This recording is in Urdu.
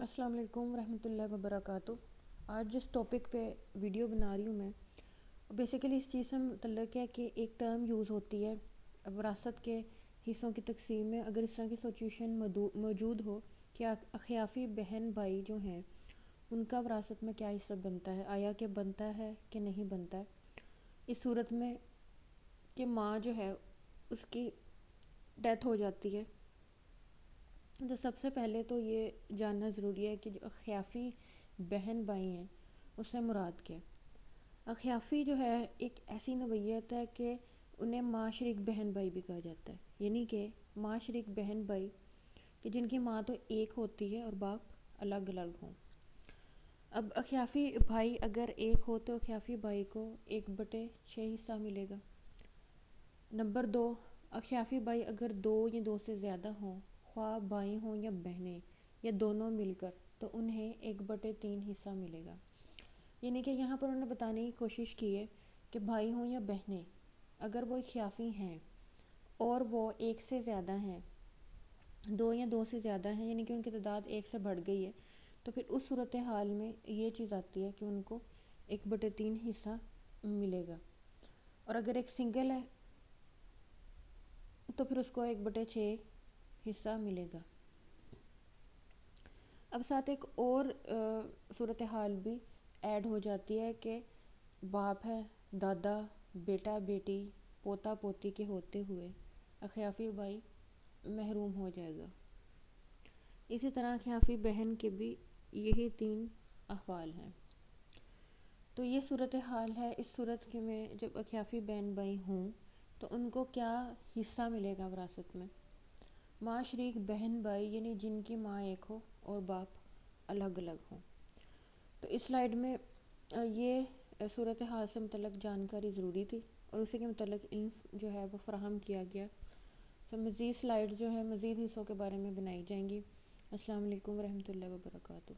السلام علیکم ورحمۃ اللہ وبرکاتہ۔ آج جس ٹاپک پہ ویڈیو بنا رہی ہوں میں، بیسیکلی اس چیز سے متعلق ہے کہ ایک ٹرم یوز ہوتی ہے وراثت کے حصوں کی تقسیم میں۔ اگر اس طرح کی سچویشن موجود ہو کہ اخیافی بہن بھائی جو ہیں ان کا وراثت میں کیا حصہ بنتا ہے، آیا کہ بنتا ہے کہ نہیں بنتا ہے، اس صورت میں کہ ماں جو ہے اس کی ڈیتھ ہو جاتی ہے، تو سب سے پہلے تو یہ جاننا ضروری ہے کہ جو اخیافی بہن بھائی ہیں اس سے مراد کیا ہے۔ اخیافی جو ہے ایک ایسی نوعیت ہے کہ انہیں ماں شریک بہن بھائی بھی کہا جاتا ہے، یعنی کہ ماں شریک بہن بھائی کہ جن کی ماں تو ایک ہوتی ہے اور باپ الگ الگ ہوں۔ اب اخیافی بھائی اگر ایک ہو تو اخیافی بھائی کو 1/6 حصہ ملے گا۔ نمبر 2، اخیافی بھائی اگر 2 یا 2 سے زیادہ ہوں، خواہ بھائی ہوں یا بہنیں یا دونوں مل کر، تو انہیں 1/3 حصہ ملے گا۔ یعنی کہ یہاں پر انہوں نے بتانے کی کوشش کی ہے کہ بھائی ہوں یا بہنیں اگر وہ اخیافی ہیں اور وہ 1 سے زیادہ ہیں، 2 یا 2 سے زیادہ ہیں، یعنی کہ ان کی تعداد 1 سے بڑھ گئی ہے، تو پھر اس صورتحال میں یہ چیز آتی ہے کہ ان کو 1/3 حصہ ملے گا۔ اور اگر ایک سنگل ہے تو پھر اس کو 1/6 حصہ ملے گا۔ اب ساتھ ایک اور صورتحال بھی ایڈ ہو جاتی ہے کہ باپ ہے، دادا، بیٹا بیٹی، پوتا پوتی کے ہوتے ہوئے اخیافی بھائی محروم ہو جائے گا۔ اسی طرح اخیافی بہن کے بھی یہی 3 احوال ہیں۔ تو یہ صورتحال ہے۔ اس صورت کے میں جب اخیافی بہن بھائی ہوں تو ان کو کیا حصہ ملے گا وراثت میں؟ ماں شریک بہن بھائی یعنی جن کی ماں ایک ہو اور باپ الگ الگ ہوں۔ تو اس سلائیڈ میں یہ صورتحال سے متعلق جانکاری ضروری تھی اور اسی کے متعلق علم جو ہے وہ فراہم کیا گیا۔ تو مزید سلائیڈ جو ہے مزید حصوں کے بارے میں بنائی جائیں گی۔ السلام علیکم ورحمۃ اللہ وبرکاتہ۔